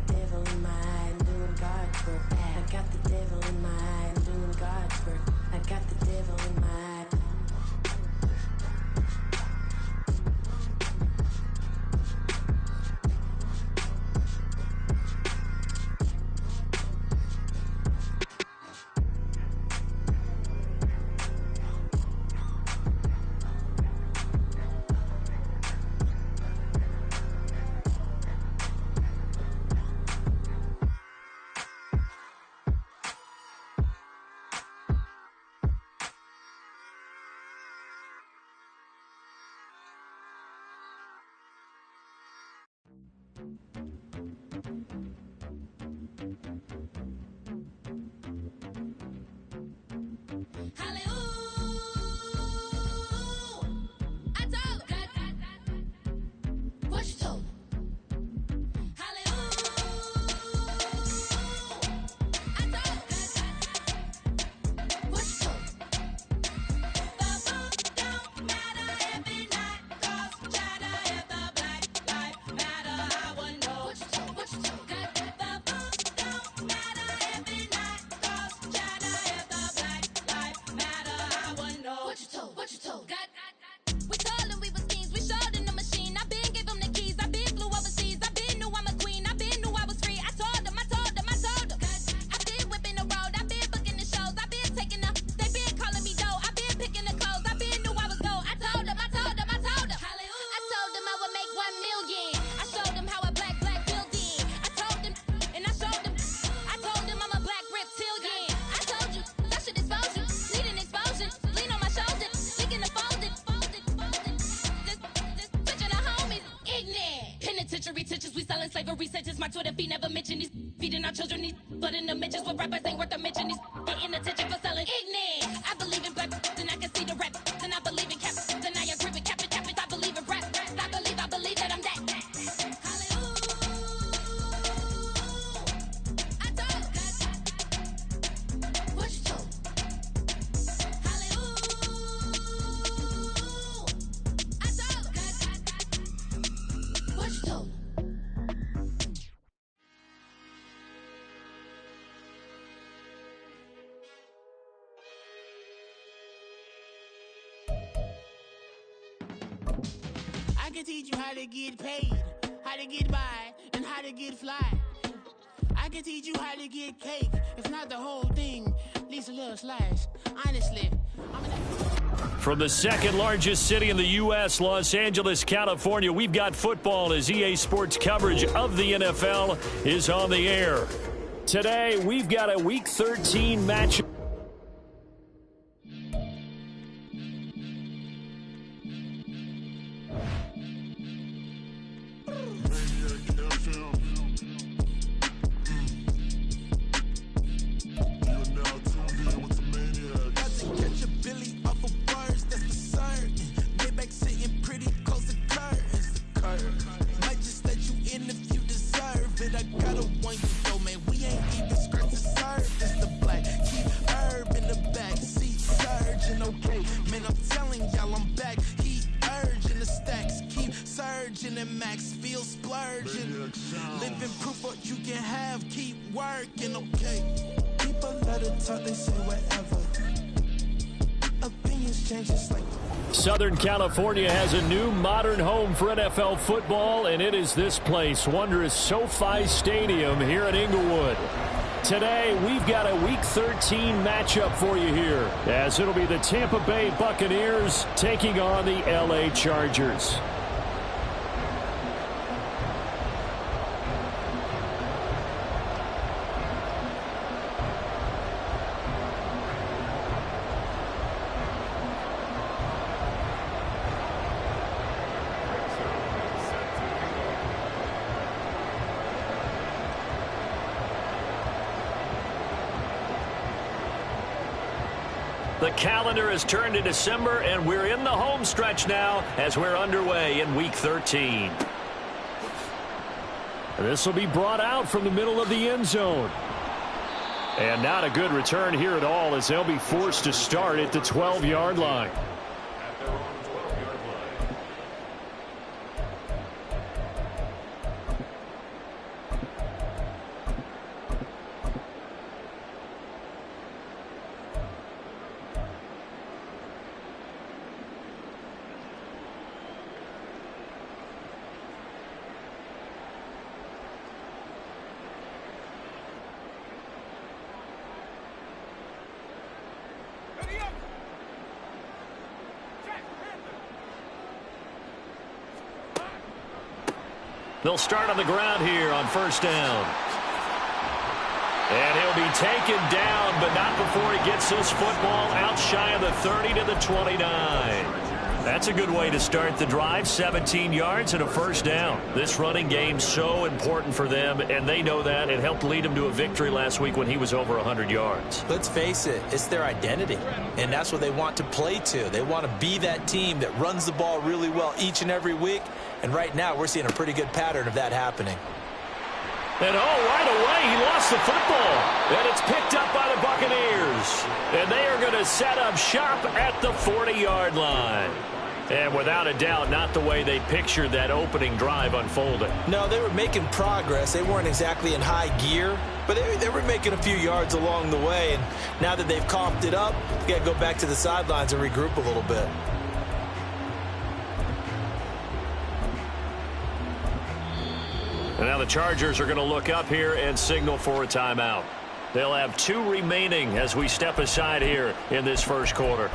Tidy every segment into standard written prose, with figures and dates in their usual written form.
the devil in my eye and doing God's work. I got the devil in my eye and doing God's work. I got the devil in my eye. I can teach you how to get paid, how to get by, and how to get fly. I can teach you how to get cake, if not the whole thing, at least a little slice. Honestly, From the second largest city in the U.S., Los Angeles, California, we've got football as EA Sports coverage of the NFL is on the air. Today, we've got a Week 13 matchup. Southern California has a new modern home for NFL football, and it is this place, wondrous SoFi Stadium here in Inglewood. Today, we've got a Week 13 matchup for you here, as it'll be the Tampa Bay Buccaneers taking on the LA Chargers. The calendar has turned to December, and we're in the home stretch now as we're underway in Week 13. This will be brought out from the middle of the end zone. And not a good return here at all, as they'll be forced to start at the 12-yard line. They'll start on the ground here on first down. And he'll be taken down, but not before he gets this football out shy of the 30 to the 29. That's a good way to start the drive, 17 yards and a first down. This running game so important for them, and they know that. It helped lead them to a victory last week when he was over 100 yards. Let's face it, it's their identity, and that's what they want to play to. They want to be that team that runs the ball really well each and every week, and right now we're seeing a pretty good pattern of that happening. And right away, he lost the football. And it's picked up by the Buccaneers. And they are going to set up shop at the 40-yard line. And without a doubt, not the way they pictured that opening drive unfolding. No, they were making progress. They weren't exactly in high gear, but they were making a few yards along the way. And now that they've comped it up, they got to go back to the sidelines and regroup a little bit. And now the Chargers are going to look up here and signal for a timeout. They'll have 2 remaining as we step aside here in this first quarter.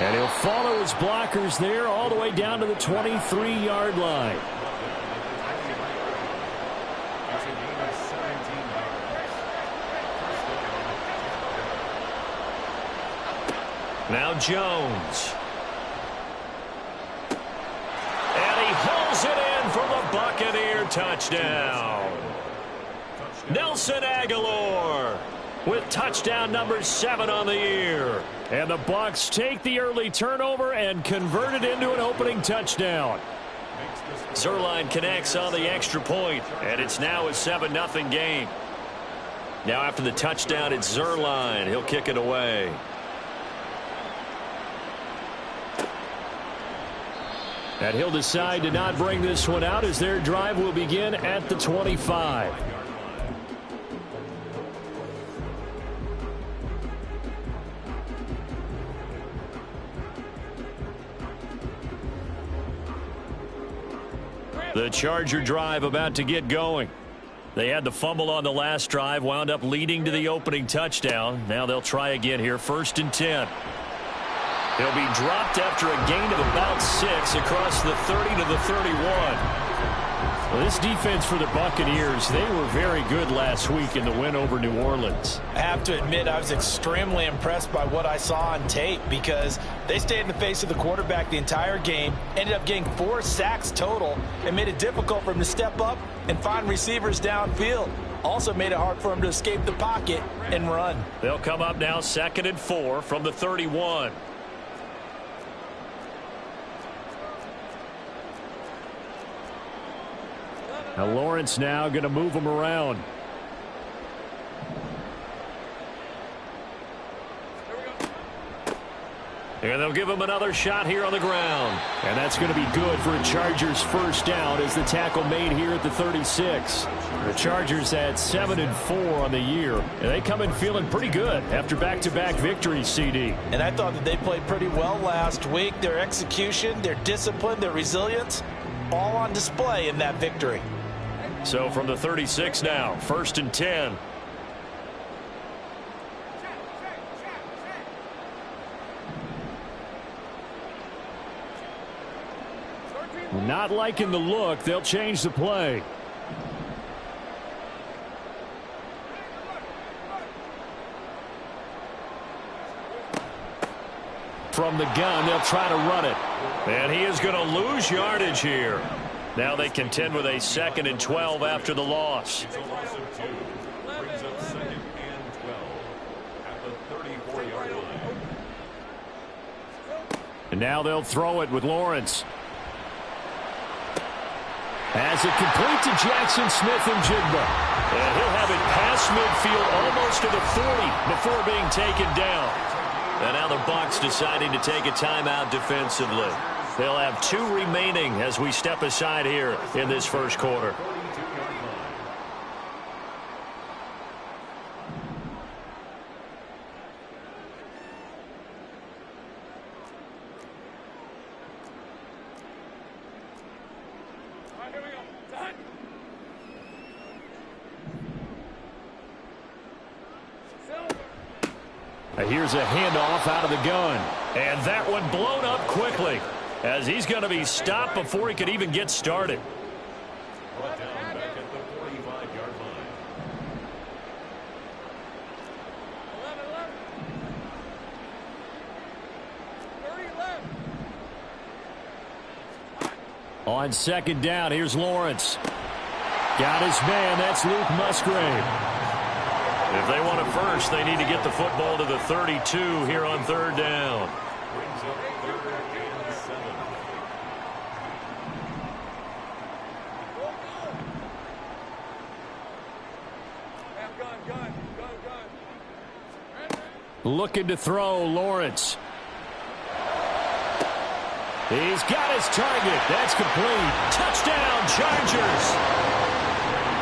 And he'll follow his blockers there all the way down to the 23-yard line. Now Jones. And he hauls it in for the Buccaneer touchdown. Nelson Aguilar with touchdown number 7 on the year. And the Bucs take the early turnover and convert it into an opening touchdown. Zuerlein connects on the extra point, and it's now a 7-0 game. Now after the touchdown, it's Zuerlein. He'll kick it away. And he'll decide to not bring this one out as their drive will begin at the 25. The Charger drive about to get going. They had the fumble on the last drive, wound up leading to the opening touchdown. Now they'll try again here, 1st and 10. He'll be dropped after a gain of about 6 across the 30 to the 31. Well, this defense for the Buccaneers, they were very good last week in the win over New Orleans. I have to admit, I was extremely impressed by what I saw on tape because they stayed in the face of the quarterback the entire game, ended up getting 4 sacks total, and made it difficult for him to step up and find receivers downfield. Also made it hard for him to escape the pocket and run. They'll come up now 2nd and 4 from the 31. Now Lawrence now going to move him around. And they'll give him another shot here on the ground. And that's going to be good for a Chargers first down as the tackle made here at the 36. The Chargers had 7-4 on the year. And they come in feeling pretty good after back-to-back victories, CD. And I thought that they played pretty well last week. Their execution, their discipline, their resilience, all on display in that victory. So from the 36 now, 1st and 10. Not liking the look. They'll change the play. From the gun, they'll try to run it. And he is going to lose yardage here. Now they contend with a 2nd and 12 after the loss. And now they'll throw it with Lawrence. Has it complete to Jackson Smith-Njigba. And he'll have it past midfield almost to the 40 before being taken down. And now the Bucs deciding to take a timeout defensively. They'll have 2 remaining as we step aside here in this first quarter. Here's a handoff out of the gun. And that one blown up quickly as he's going to be stopped before he could even get started. Brought down back at the 45-yard line. On second down, here's Lawrence. Got his man. That's Luke Musgrave. If they want it first, they need to get the football to the 32 here on third down. Brings up third and 7. Looking to throw, Lawrence. He's got his target. That's complete. Touchdown, Chargers.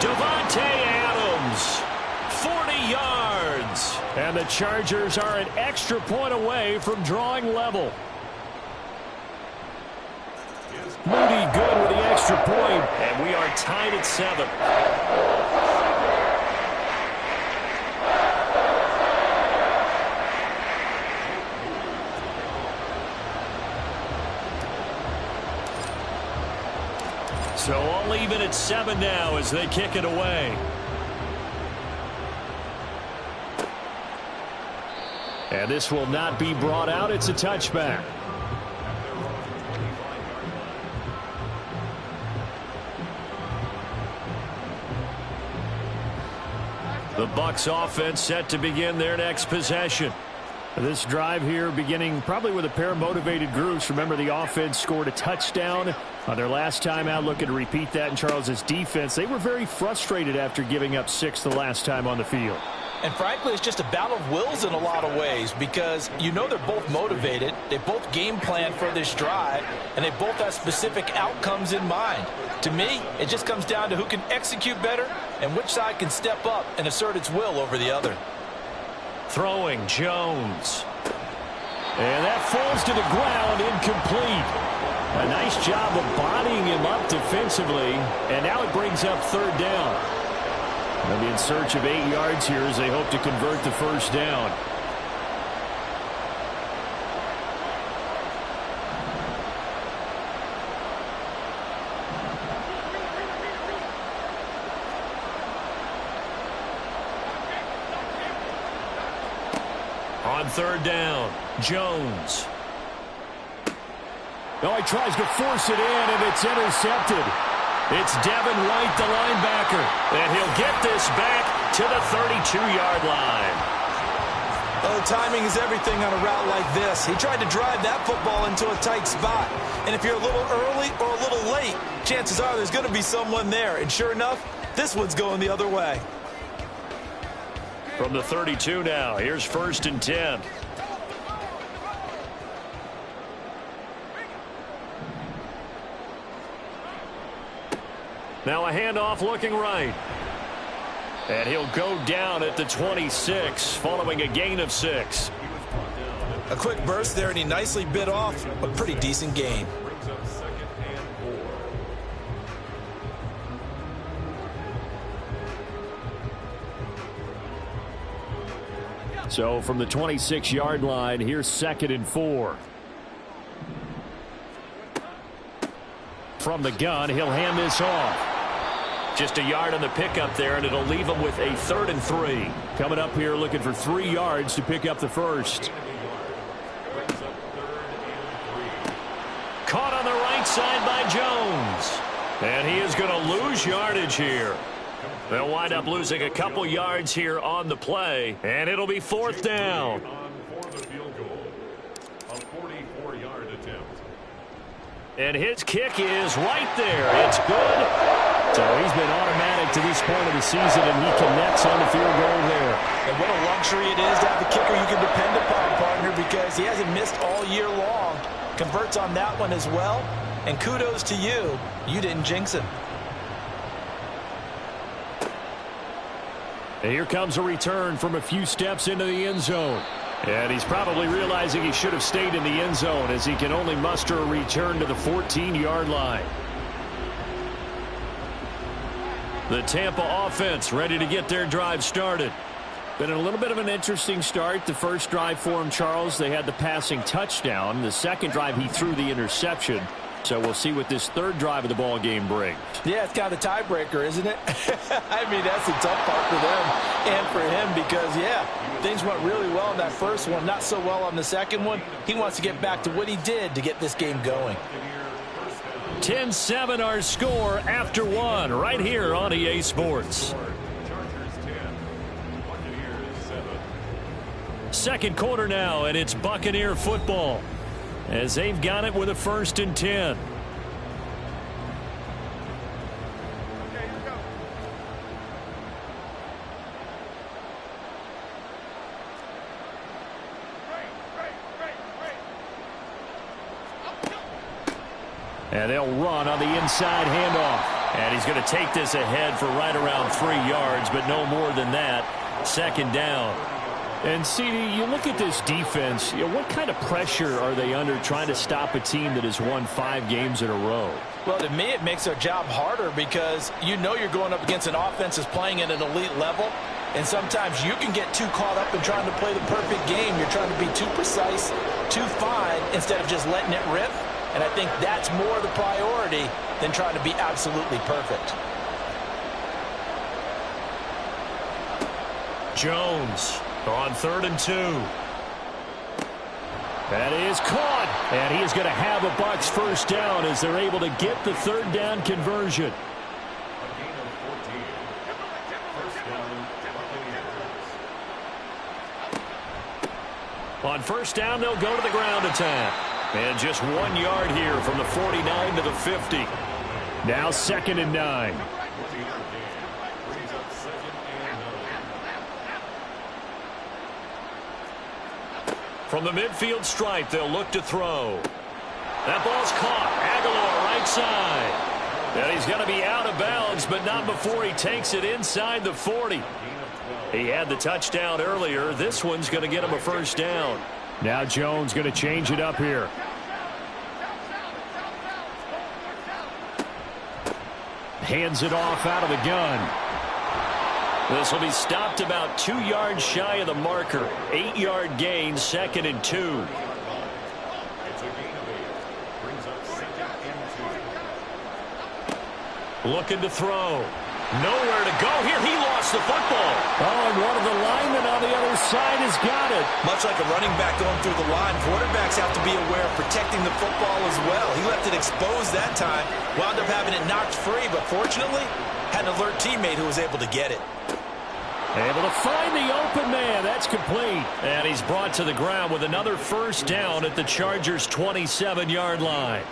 Devontae Adams. 40 yards. And the Chargers are an extra point away from drawing level. Moody good with the extra point, and we are tied at 7. So all even at 7 now as they kick it away. And this will not be brought out. It's a touchback. The Bucs offense set to begin their next possession. This drive here beginning probably with a pair of motivated groups. Remember, the offense scored a touchdown on their last time out. Looking to repeat that in Charles's defense. They were very frustrated after giving up 6 the last time on the field. And frankly, it's just a battle of wills in a lot of ways because you know they're both motivated. They both game plan for this drive, and they both have specific outcomes in mind. To me, it just comes down to who can execute better and which side can step up and assert its will over the other. Throwing, Jones. And that falls to the ground, incomplete. A nice job of bodying him up defensively, and now it brings up third down. They'll be in search of 8 yards here as they hope to convert the first down. On third down, Jones. Oh, he tries to force it in, and it's intercepted. It's Devin White, the linebacker, and he'll get this back to the 32-yard line. Well, the timing is everything on a route like this. He tried to drive that football into a tight spot. And if you're a little early or a little late, chances are there's going to be someone there. And sure enough, this one's going the other way. From the 32 now, here's 1st and 10. Now a handoff looking right. And he'll go down at the 26 following a gain of 6. A quick burst there, and he nicely bit off a pretty decent gain. Brings up 2nd and 4. So from the 26-yard line, here's 2nd and 4. From the gun, he'll hand this off. Just a yard on the pickup there, and it'll leave him with a 3rd and 3. Coming up here looking for 3 yards to pick up the first. Caught on the right side by Jones. And he is going to lose yardage here. They'll wind up losing a couple yards here on the play, and it'll be 4th down. For the field goal, a 44-yard attempt. And his kick is right there. It's good. So he's been automatic to this point of the season, and he connects on the field goal there. And what a luxury it is to have a kicker you can depend upon, partner, because he hasn't missed all year long. converts on that one as well. And kudos to you. You didn't jinx him. And here comes a return from a few steps into the end zone. And he's probably realizing he should have stayed in the end zone as he can only muster a return to the 14-yard line. The Tampa offense ready to get their drive started. Been a little bit of an interesting start. The first drive for him, Charles, they had the passing touchdown. The second drive, he threw the interception. So we'll see what this third drive of the ball game brings. Yeah, it's kind of a tiebreaker, isn't it? I mean, that's the tough part for them and for him because, yeah, things went really well in that first one, not so well on the second one. He wants to get back to what he did to get this game going. 10-7 our score after one right here on EA Sports. Second quarter now, and it's Buccaneer football as they've got it with a 1st and 10. And they'll run on the inside handoff. And he's going to take this ahead for right around 3 yards, but no more than that. 2nd down. And, CD, you look at this defense, what kind of pressure are they under trying to stop a team that has won 5 games in a row? Well, to me, it makes their job harder because you know you're going up against an offense that's playing at an elite level. And sometimes you can get too caught up in trying to play the perfect game. You're trying to be too precise, too fine, instead of just letting it rip. And I think that's more the priority than trying to be absolutely perfect. Jones on 3rd and 2. That is caught. And he is going to have a Bucs 1st down as they're able to get the 3rd down conversion. On 1st down, they'll go to the ground attack. And just 1 yard here from the 49 to the 50. Now 2nd and 9. From the midfield stripe, they'll look to throw. That ball's caught. Aguilar right side. And he's going to be out of bounds, but not before he takes it inside the 40. He had the touchdown earlier. This one's going to get him a 1st down. Now Jones going to change it up here. Hands it off out of the gun. This will be stopped about 2 yards shy of the marker. 8-yard gain, 2nd and 2. Looking to throw. Nowhere to go here. He lost the football. Oh, and one of the linemen on the other side has got it. Much like a running back going through the line, quarterbacks have to be aware of protecting the football as well. He left it exposed that time. Wound up having it knocked free, but fortunately, had an alert teammate who was able to get it. Able to find the open man. That's complete. And he's brought to the ground with another 1st down at the Chargers' 27-yard line.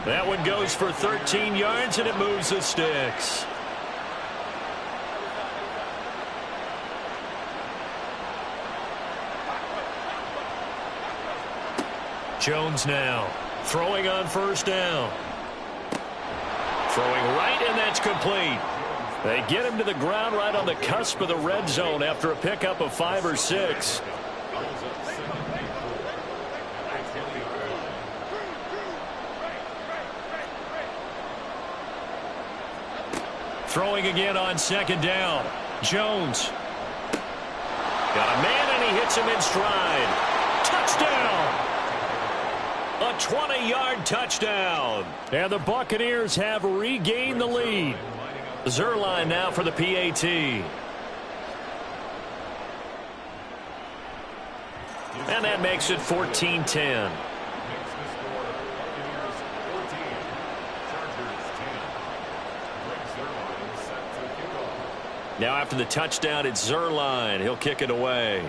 That one goes for 13 yards, and it moves the sticks. Jones now throwing on 1st down. Throwing right, and that's complete. They get him to the ground right on the cusp of the red zone after a pickup of 5 or 6. Throwing again on 2nd down. Jones. Got a man, and he hits him in stride. Touchdown! A 20-yard touchdown. And the Buccaneers have regained the lead. Zerline now for the PAT. And that makes it 14-10. Now after the touchdown, it's Zerline. He'll kick it away.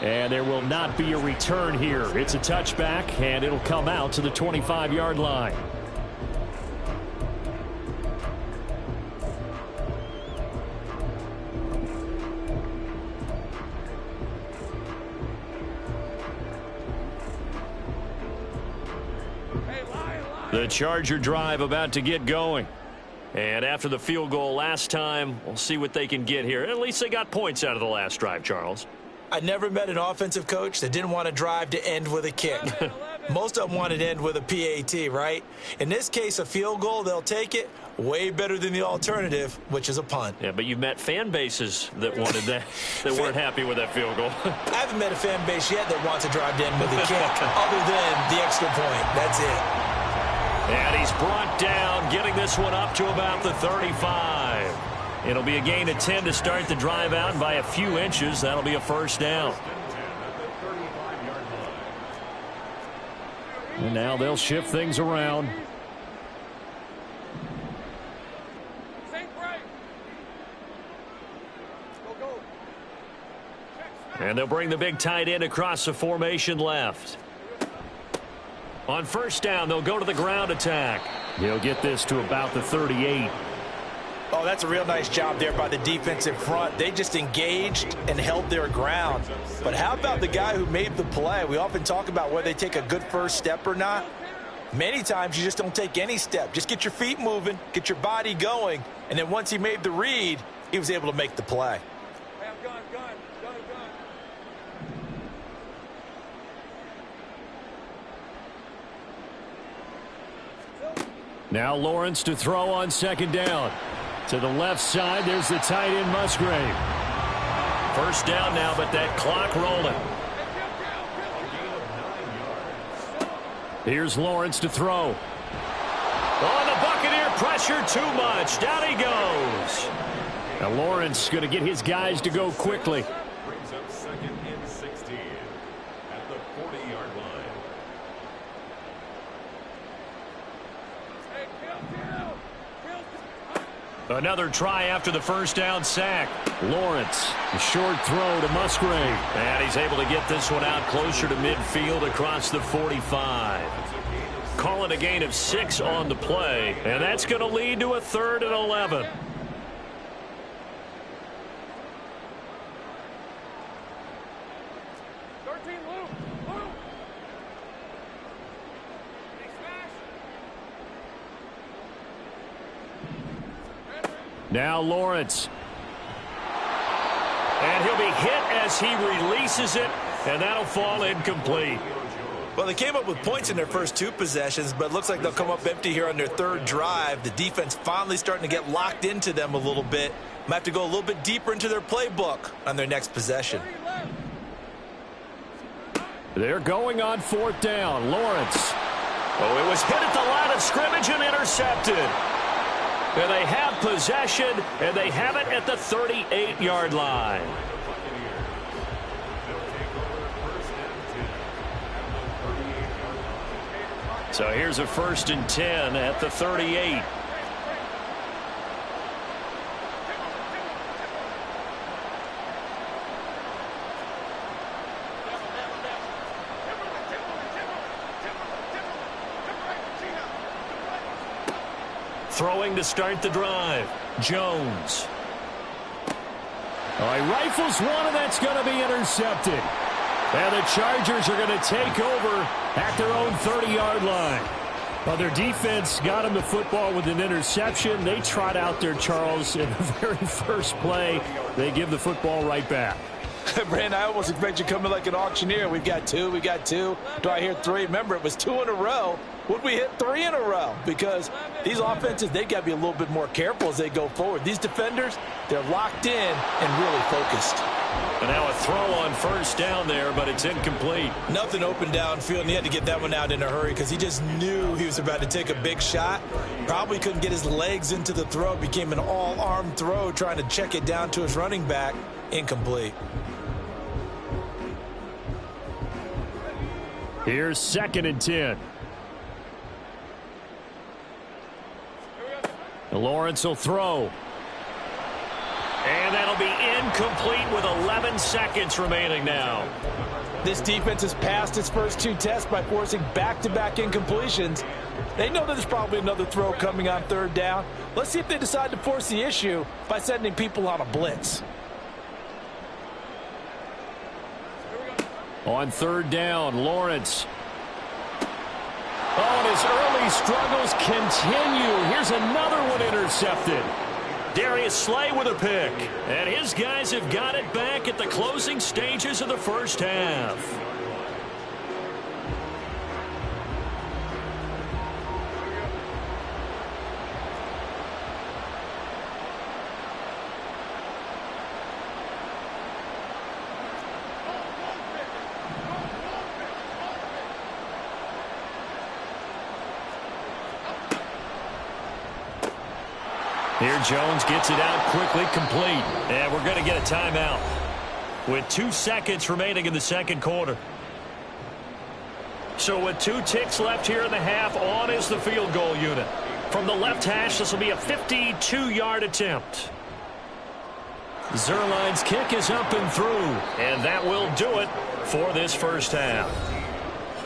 And there will not be a return here. It's a touchback, and it'll come out to the 25-yard line. The Charger drive about to get going. And after the field goal last time, we'll see what they can get here. At least they got points out of the last drive, Charles. I never met an offensive coach that didn't want to drive to end with a kick. Most of them wanted to end with a PAT, right? In this case, a field goal, they'll take it. Way better than the alternative, which is a punt. Yeah, but you've met fan bases that wanted that, that weren't happy with that field goal. I haven't met a fan base yet that wants to drive to end with a kick, other than the extra point. That's it. And he's brought down, getting this one up to about the 35. It'll be a gain of 10 to start the drive out by a few inches. That'll be a first down. And now they'll shift things around. And they'll bring the big tight end across the formation left. On first down, they'll go to the ground attack. He'll get this to about the 38. Oh, that's a real nice job there by the defensive front. They just engaged and held their ground. But how about the guy who made the play? We often talk about whether they take a good first step or not. Many times you just don't take any step. Just get your feet moving, get your body going, and then once he made the read, he was able to make the play. Now Lawrence to throw on second down. To the left side, there's the tight end Musgrave. First down now, but that clock rolling. Here's Lawrence to throw. On the Buccaneer pressure, too much. Down he goes. Now Lawrence going to get his guys to go quickly. Brings up second and 16 at the 40-yard line. Another try after the first down sack. Lawrence, a short throw to Musgrave. And he's able to get this one out closer to midfield across the 45. Call it a gain of 6 on the play. And that's going to lead to a 3rd and 11. Now Lawrence. And he'll be hit as he releases it, and that'll fall incomplete. Well, they came up with points in their first 2 possessions, but it looks like they'll come up empty here on their 3rd drive. The defense finally starting to get locked into them a little bit. Might have to go a little bit deeper into their playbook on their next possession. They're going on 4th down. Lawrence. Oh, it was hit at the line of scrimmage and intercepted. And they have possession, and they have it at the 38-yard line. So here's a 1st and 10 at the 38. Throwing to start the drive. Jones. He rifles one, and that's going to be intercepted. And the Chargers are going to take over at their own 30-yard line. Well, their defense got them the football with an interception. They trot out there, Charles, in the very first play. They give the football right back. Brandon, I almost expect you coming like an auctioneer. We've got 2, we got 2. Do I hear 3? Remember, it was 2 in a row. Would we hit 3 in a row? Because these offenses, they got to be a little bit more careful as they go forward. These defenders, they're locked in and really focused. And now a throw on first down there, but it's incomplete. Nothing open downfield, and he had to get that one out in a hurry because he just knew he was about to take a big shot. Probably couldn't get his legs into the throw. Became an all-arm throw trying to check it down to his running back. Incomplete. Here's 2nd and 10. Lawrence will throw. And that'll be incomplete with 11 seconds remaining now. This defense has passed its first 2 tests by forcing back-to-back incompletions. They know that there's probably another throw coming on 3rd down. Let's see if they decide to force the issue by sending people on a blitz. On 3rd down, Lawrence. Oh, and his early struggles continue. Here's another one intercepted. Darius Slay with a pick. And his guys have got it back at the closing stages of the first half. Here Jones gets it out quickly, complete. And we're going to get a timeout with 2 seconds remaining in the second quarter. So with 2 ticks left here in the half, on is the field goal unit. From the left hash, this will be a 52-yard attempt. Zerline's kick is up and through, and that will do it for this first half.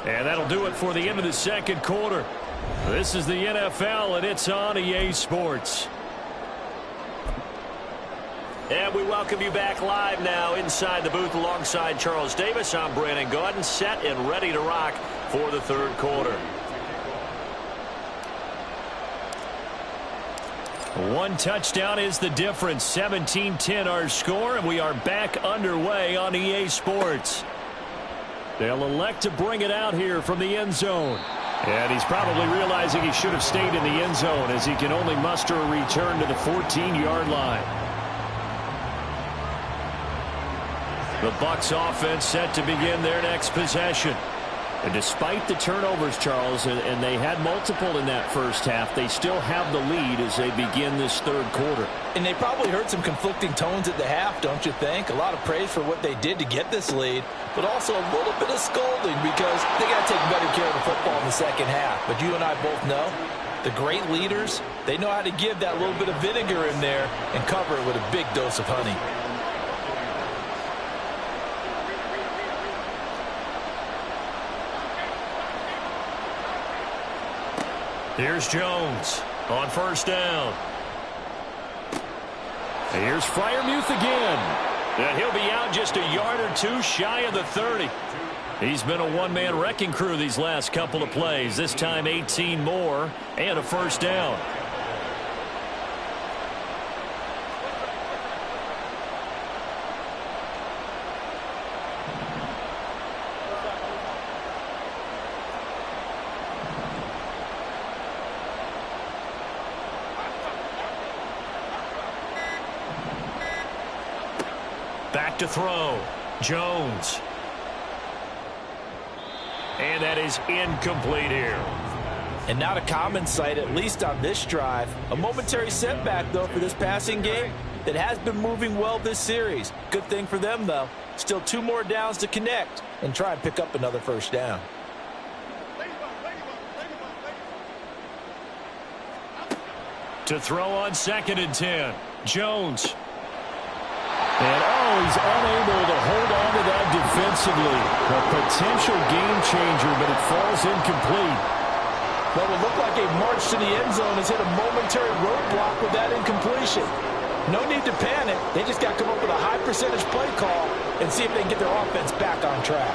And that'll do it for the end of the second quarter. This is the NFL, and it's on EA Sports. And we welcome you back live now inside the booth alongside Charles Davis. I'm Brandon Gaudin, set and ready to rock for the third quarter. 1 touchdown is the difference. 17-10 our score, and we are back underway on EA Sports. They'll elect to bring it out here from the end zone. And he's probably realizing he should have stayed in the end zone as he can only muster a return to the 14-yard line. The Bucs offense set to begin their next possession. And despite the turnovers, Charles, and they had multiple in that first half, they still have the lead as they begin this third quarter. And they probably heard some conflicting tones at the half, don't you think? A lot of praise for what they did to get this lead, but also a little bit of scolding because they got to take better care of the football in the second half. But you and I both know the great leaders, they know how to give that little bit of vinegar in there and cover it with a big dose of honey. Here's Jones on first down. Here's Freiermuth again. And he'll be out just a yard or two shy of the 30. He's been a one-man wrecking crew these last couple of plays. This time 18 more and a first down. Back to throw. Jones. And that is incomplete here. And not a common sight, at least on this drive. A momentary setback, though, for this passing game that has been moving well this series. Good thing for them, though. Still 2 more downs to connect and try and pick up another first down. To throw on 2nd and 10. Jones. And, he's unable to hold on to that defensively. A potential game changer, but it falls incomplete. What would look like a march to the end zone has hit a momentary roadblock with that incompletion. No need to panic. They just got to come up with a high percentage play call and see if they can get their offense back on track.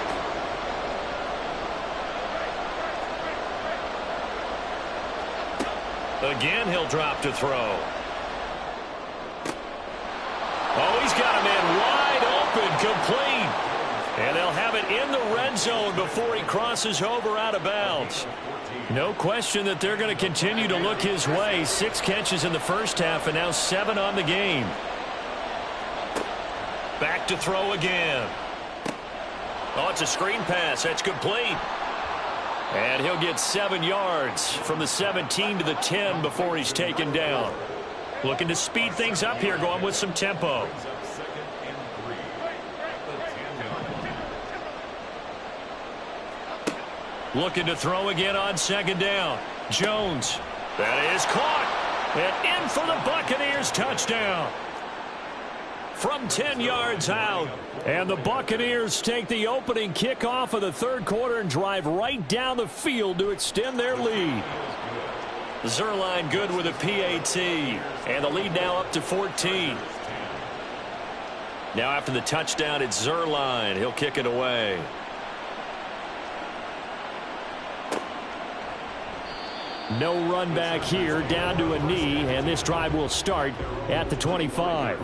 Again, he'll drop to throw. Oh, he's got a man wide open, complete. And they'll have it in the red zone before he crosses over out of bounds. No question that they're going to continue to look his way. 6 catches in the first half and now 7 on the game. Back to throw again. Oh, it's a screen pass. That's complete. And he'll get 7 yards from the 17 to the 10 before he's taken down. Looking to speed things up here, going with some tempo. Looking to throw again on 2nd down. Jones. That is caught. And in for the Buccaneers touchdown. From 10 yards out. And the Buccaneers take the opening kickoff of the third quarter and drive right down the field to extend their lead. Zerline good with a PAT. And the lead now up to 14. Now after the touchdown, it's Zerline. He'll kick it away. No run back here, down to a knee, and this drive will start at the 25.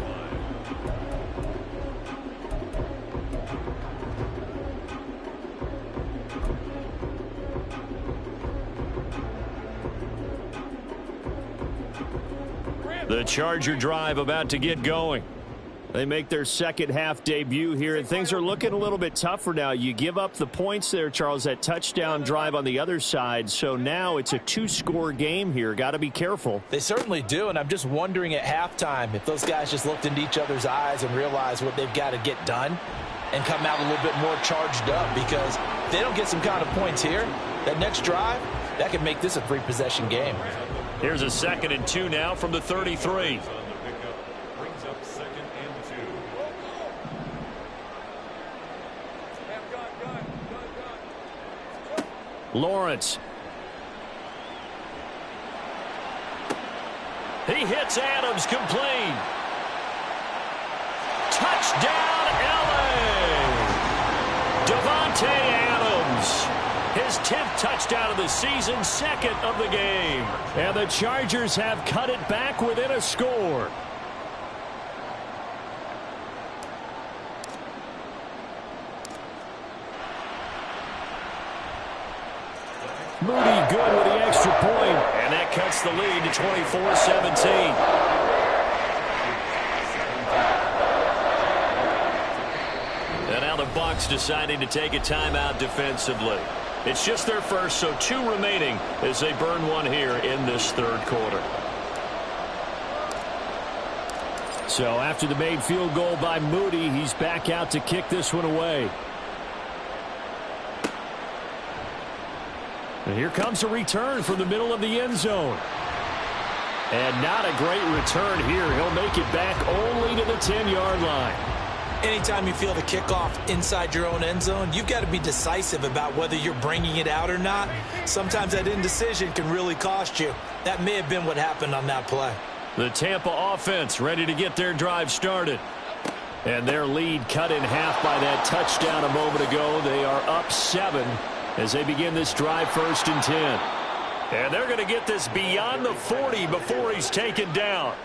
The Charger drive about to get going. They make their second half debut here, and things are looking a little bit tougher now. You give up the points there, Charles, that touchdown drive on the other side. So now it's a two-score game here. Got to be careful. They certainly do, and I'm just wondering at halftime if those guys just looked into each other's eyes and realized what they've got to get done and come out a little bit more charged up, because if they don't get some kind of points here, that next drive, that could make this a three-possession game. Here's a 2nd and 2 now from the 33. Lawrence. He hits Adams, complete. Touchdown, LA! Davante Adams. His 10th touchdown of the season, 2nd of the game. And the Chargers have cut it back within a score. Moody good with the extra point, and that cuts the lead to 24-17. And now the Bucs deciding to take a timeout defensively. It's just their first, so 2 remaining as they burn one here in this third quarter. So after the made field goal by Moody, he's back out to kick this one away. And here comes a return from the middle of the end zone. And not a great return here. He'll make it back only to the 10-yard line. Anytime you feel the kickoff inside your own end zone, you've got to be decisive about whether you're bringing it out or not. Sometimes that indecision can really cost you. That may have been what happened on that play. The Tampa offense ready to get their drive started. And their lead cut in half by that touchdown a moment ago. They are up 7 as they begin this drive, 1st and 10. And they're going to get this beyond the 40 before he's taken down.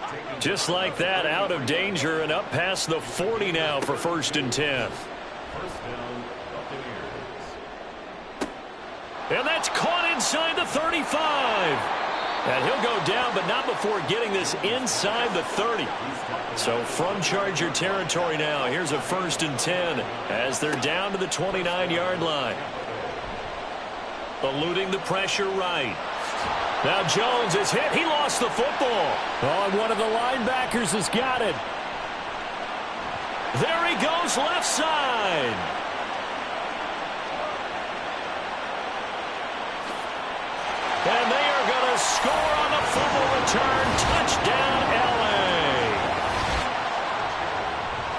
Just like that, out of danger and up past the 40 now for 1st and 10. And that's caught inside the 35. And he'll go down, but not before getting this inside the 30. So from Charger territory now, here's a 1st and 10 as they're down to the 29-yard line. Eluding the pressure right. Now Jones is hit. He lost the football. Oh, and one of the linebackers has got it. There he goes, left side. And they are going to score on the fumble return. Touchdown, LA.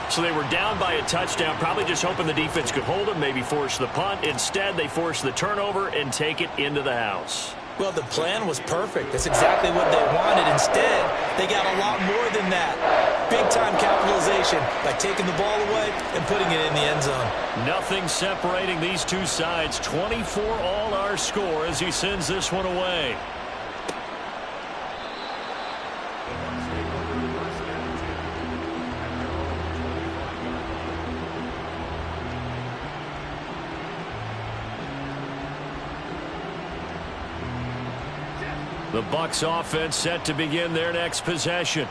So they were down by a touchdown, probably just hoping the defense could hold them, maybe force the punt. Instead, they force the turnover and take it into the house. Well, the plan was perfect. That's exactly what they wanted. Instead, they got a lot more than that. Big-time capitalization by taking the ball away and putting it in the end zone. Nothing separating these two sides. 24 all our score as he sends this one away. The Bucs offense set to begin their next possession.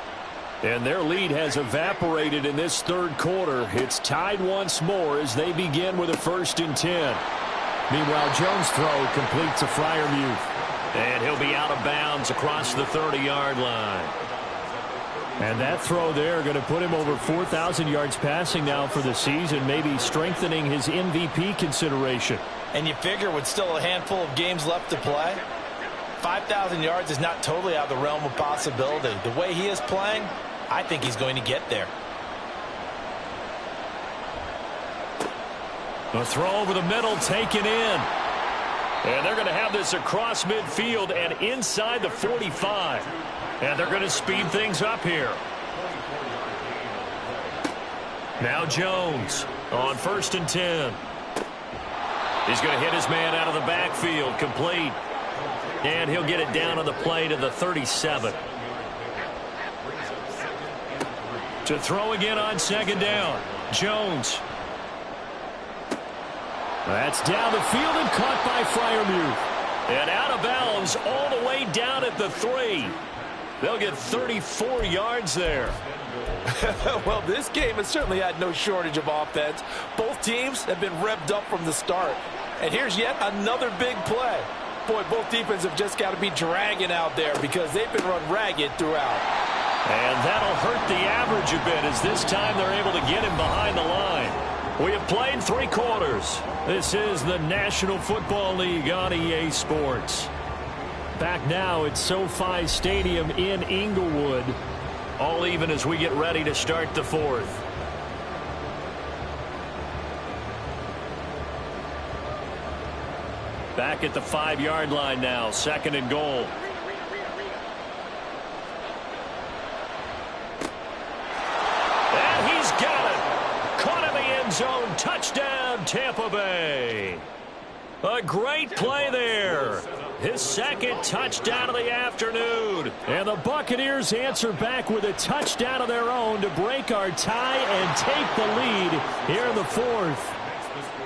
And their lead has evaporated in this third quarter. It's tied once more as they begin with a 1st and 10. Meanwhile, Jones' throw completes a Freiermuth. And he'll be out of bounds across the 30-yard line. And that throw there going to put him over 4,000 yards passing now for the season, maybe strengthening his MVP consideration. And you figure with still a handful of games left to play, 5,000 yards is not totally out of the realm of possibility. The way he is playing, I think he's going to get there. A throw over the middle taken in. And they're going to have this across midfield and inside the 45. And they're going to speed things up here. Now Jones on 1st and 10. He's going to hit his man out of the backfield, complete. And he'll get it down on the play to the 37. To throw again on second down. Jones. That's down the field and caught by Freiermuth. And out of bounds all the way down at the 3. They'll get 34 yards there. Well, this game has certainly had no shortage of offense. Both teams have been revved up from the start. And here's yet another big play. Boy, both defenses have just got to be dragging out there because they've been run ragged throughout. And that'll hurt the average a bit as this time they're able to get him behind the line. We have played 3 quarters. This is the National Football League on EA Sports. Back now at SoFi Stadium in Inglewood. All even as we get ready to start the 4th. Back at the 5-yard line now, 2nd and goal. And he's got it. Caught in the end zone. Touchdown, Tampa Bay. A great play there. His 2nd touchdown of the afternoon. And the Buccaneers answer back with a touchdown of their own to break our tie and take the lead here in the 4th.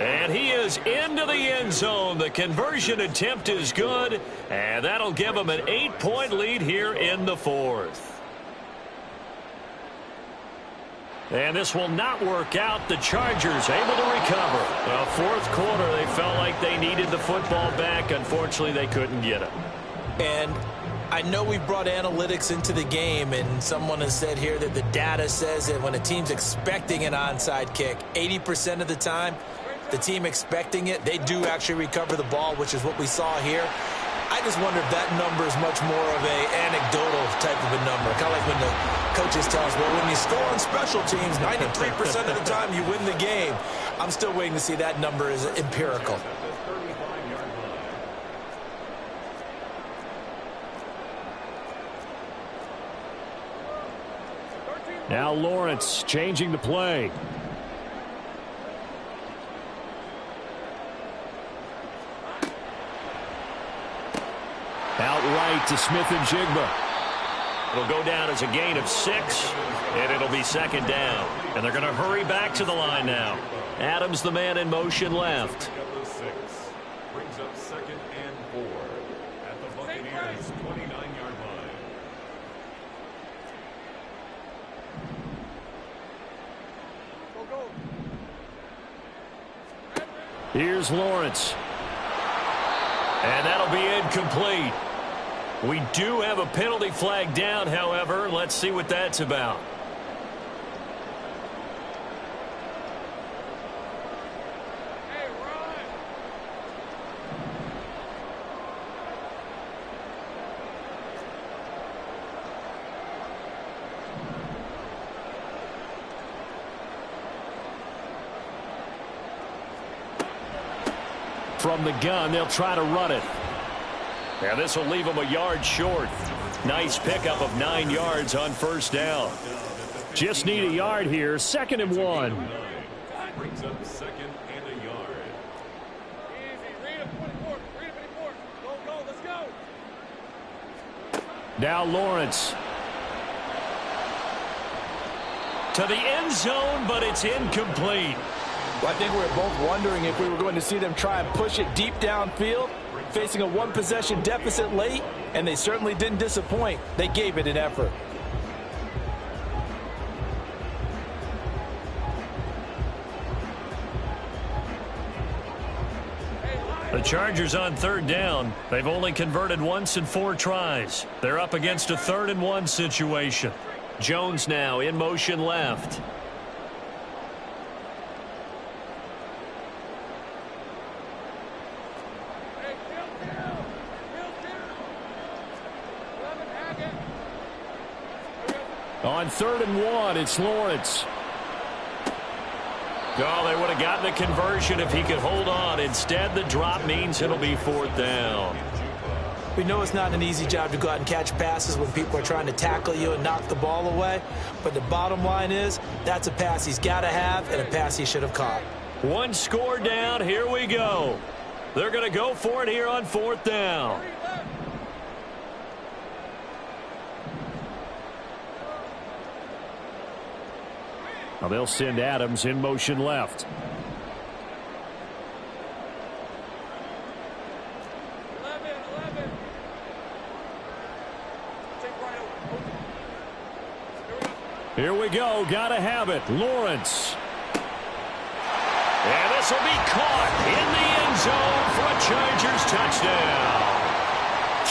And he is into the end zone. The conversion attempt is good, and that'll give him an 8-point lead here in the 4th. And this will not work out. The Chargers able to recover. Well, 4th quarter, they felt like they needed the football back. Unfortunately, they couldn't get it. And I know we've brought analytics into the game, and someone has said here that the data says that when a team's expecting an onside kick, 80% of the time, the team expecting it, they do actually recover the ball, which is what we saw here. I just wonder if that number is much more of a anecdotal type of a number. Kind of like when the coaches tell us, well, when you score on special teams, 93% of the time you win the game. I'm still waiting to see that number is empirical. Now Lawrence changing the play. Outright to Smith-Njigba. It'll go down as a gain of 6, and it'll be 2nd down. And they're going to hurry back to the line now. Adams, the man in motion left. Brings up 2nd and 4 at the Buccaneers' 29-yard line. Here's Lawrence. And that'll be incomplete. We do have a penalty flag down, however. Let's see what that's about. From the gun, they'll try to run it. And this will leave them a yard short. Nice pickup of 9 yards on 1st down. Just need a yard here. 2nd and 1. Brings up 2nd and a yard. Easy. Read him 24. Read him 24. Go, let's go. Now Lawrence. To the end zone, but it's incomplete. Well, I think we were both wondering if we were going to see them try and push it deep downfield, facing a 1-possession deficit late, and they certainly didn't disappoint. They gave it an effort. The Chargers on 3rd down. They've only converted once in 4 tries. They're up against a 3rd and 1 situation. Jones now in motion left. On 3rd and 1, it's Lawrence. Oh, they would have gotten the conversion if he could hold on. Instead, the drop means it'll be 4th down. We know it's not an easy job to go out and catch passes when people are trying to tackle you and knock the ball away. But the bottom line is, that's a pass he's got to have and a pass he should have caught. 1 score down. Here we go. They're going to go for it here on 4th down. Now they'll send Adams in motion left. Here we go. Got to have it. Lawrence. And this will be caught in the end zone for a Chargers touchdown.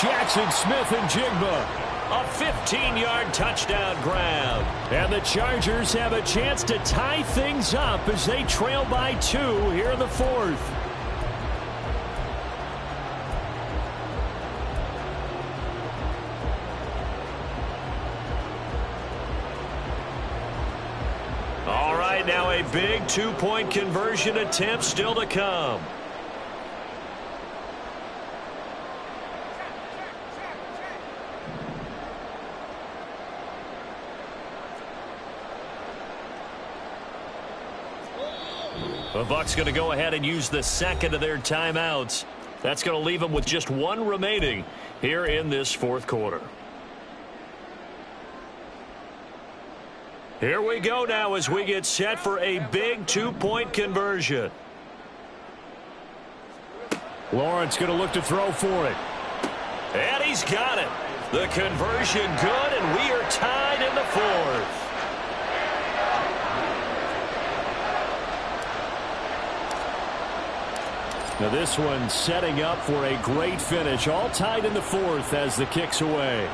Jackson Smith and Jigba. A 15-yard touchdown grab. And the Chargers have a chance to tie things up as they trail by 2 here in the 4th. All right, now a big 2-point conversion attempt still to come. The Bucs going to go ahead and use the second of their timeouts. That's going to leave them with just 1 remaining here in this 4th quarter. Here we go now as we get set for a big 2-point conversion. Lawrence going to look to throw for it. And he's got it. The conversion good, and we are tied in the 4th. Now this one setting up for a great finish. All tied in the 4th as the kick's away.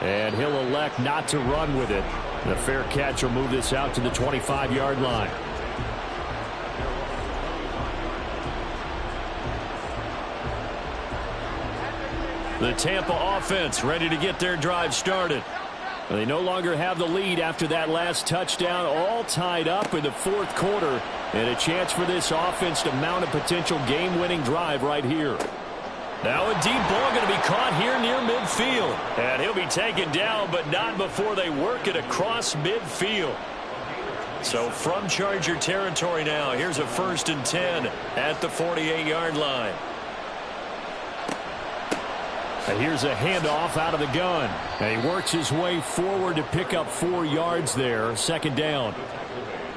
And he'll elect not to run with it. The fair catch will move this out to the 25-yard line. The Tampa offense ready to get their drive started. They no longer have the lead after that last touchdown. All tied up in the 4th quarter. And a chance for this offense to mount a potential game-winning drive right here. Now a deep ball going to be caught here near midfield. And he'll be taken down, but not before they work it across midfield. So from Charger territory now, here's a 1st and 10 at the 48-yard line. And here's a handoff out of the gun. And he works his way forward to pick up 4 yards there. 2nd down.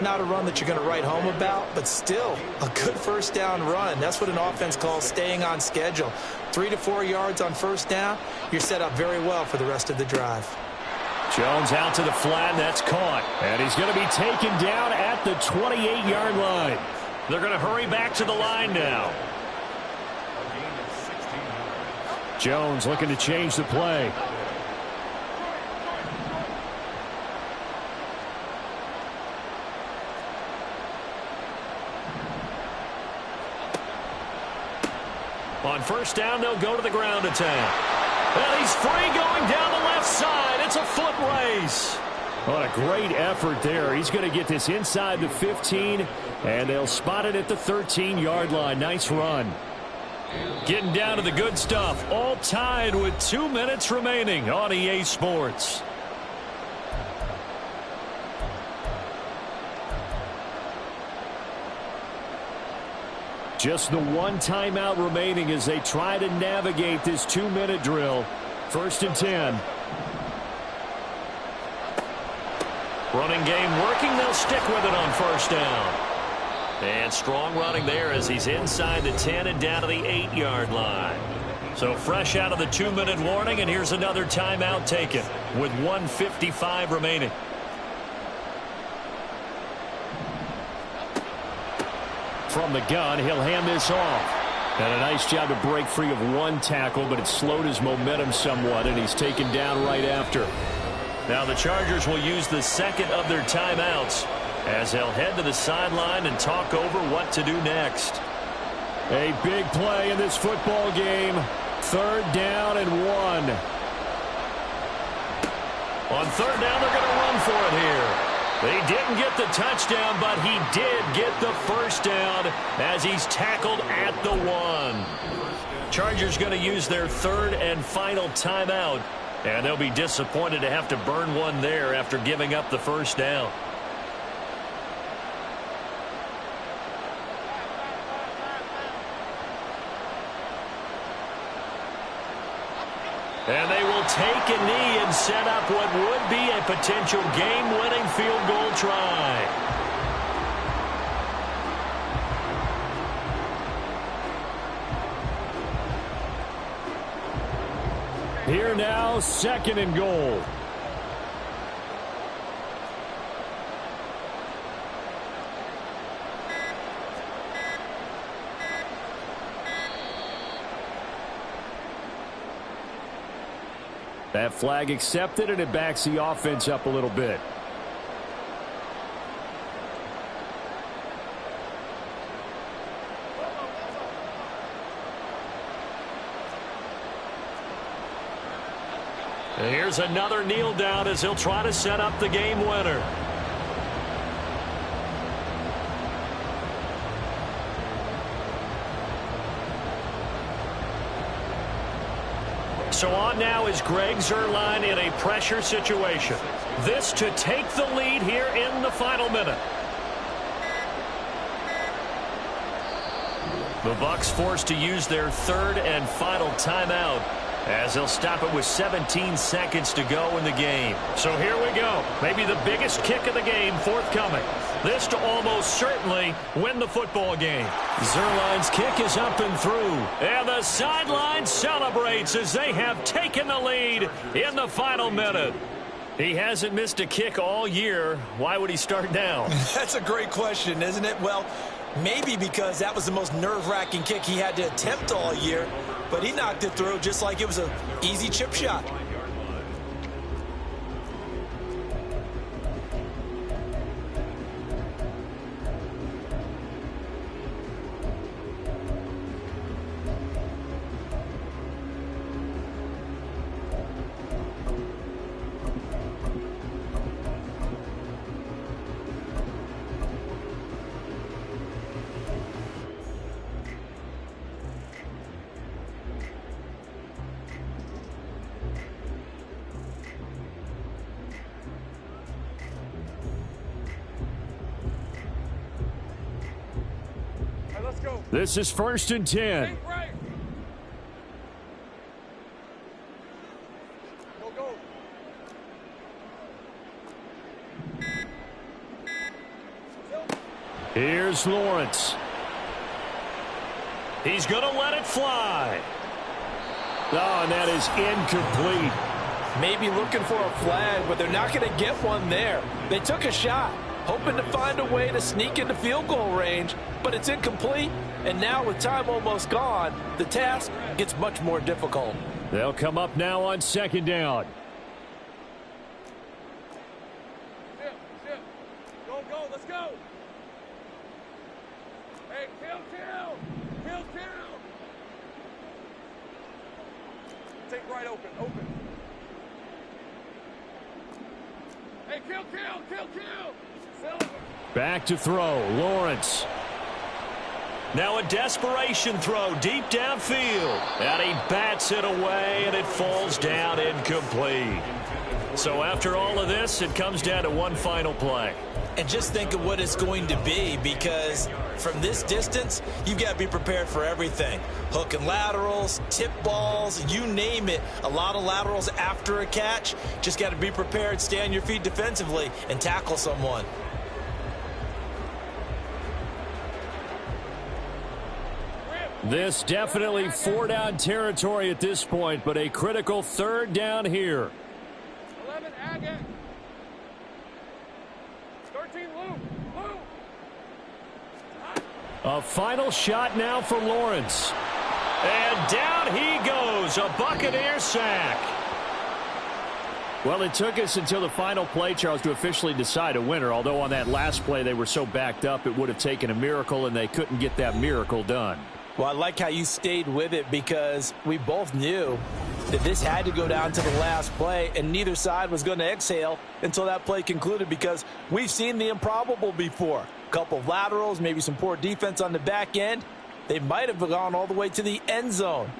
Not a run that you're going to write home about, but still a good 1st down run. That's what an offense calls staying on schedule. 3 to 4 yards on 1st down. You're set up very well for the rest of the drive. Jones out to the flat, and that's caught. And he's going to be taken down at the 28-yard line. They're going to hurry back to the line now. Jones looking to change the play. On 1st down, they'll go to the ground attack. And he's free going down the left side. It's a foot race. What a great effort there. He's going to get this inside the 15, and they'll spot it at the 13-yard line. Nice run. Getting down to the good stuff. All tied with 2 minutes remaining on EA Sports. Just the 1 timeout remaining as they try to navigate this 2-minute drill. 1st and 10. Running game working. They'll stick with it on 1st down. And strong running there as he's inside the 10 and down to the 8-yard line. So fresh out of the 2-minute warning, and here's another timeout taken with 1:55 remaining. From the gun, he'll hand this off. And a nice job to break free of 1 tackle, but it slowed his momentum somewhat, and he's taken down right after. Now the Chargers will use the 2nd of their timeouts as they'll head to the sideline and talk over what to do next. A big play in this football game. 3rd down and 1. On 3rd down, they're going to run for it here. They didn't get the touchdown, but he did get the 1st down as he's tackled at the 1. Chargers going to use their 3rd and final timeout, and they'll be disappointed to have to burn one there after giving up the 1st down. And they will take a knee and set up what would be a potential game-winning field goal try. Here now, 2nd and goal. That flag accepted, and it backs the offense up a little bit. And here's another kneel down as he'll try to set up the game winner. So on now is Greg Zuerlein in a pressure situation. This to take the lead here in the final minute. The Bucs forced to use their 3rd and final timeout as they'll stop it with 17 seconds to go in the game. So here we go. Maybe the biggest kick of the game forthcoming. This to almost certainly win the football game. Zuerlein's kick is up and through. And the sideline celebrates as they have taken the lead in the final minute. He hasn't missed a kick all year. Why would he start now? That's a great question, isn't it? Well, maybe because that was the most nerve-wracking kick he had to attempt all year. But he knocked it through just like it was an easy chip shot. This is 1st and 10. Right. Go. Here's Lawrence. He's going to let it fly. Oh, and that is incomplete. Maybe looking for a flag, but they're not going to get one there. They took a shot, hoping to find a way to sneak into field goal range, but it's incomplete. And now with time almost gone, the task gets much more difficult. They'll come up now on 2nd down. Ship. Go. Let's go. Hey, kill. Take right open. Hey, kill. Back to throw. Lawrence. Now a desperation throw deep downfield. And he bats it away, and it falls down incomplete. So after all of this, it comes down to one final play. And just think of what it's going to be, because from this distance, you've got to be prepared for everything. Hook and laterals, tip balls, you name it. A lot of laterals after a catch. Just got to be prepared, stay on your feet defensively, and tackle someone. This definitely 4-down territory at this point, but a critical 3rd down here. 11 Agate. 13 Lou. A final shot now for Lawrence. And down he goes, a Buccaneer sack. Well, it took us until the final play, Charles, to officially decide a winner, although on that last play they were so backed up it would have taken a miracle, and they couldn't get that miracle done. Well, I like how you stayed with it, because we both knew that this had to go down to the last play, and neither side was going to exhale until that play concluded, because we've seen the improbable before. A couple of laterals, maybe some poor defense on the back end. They might have gone all the way to the end zone.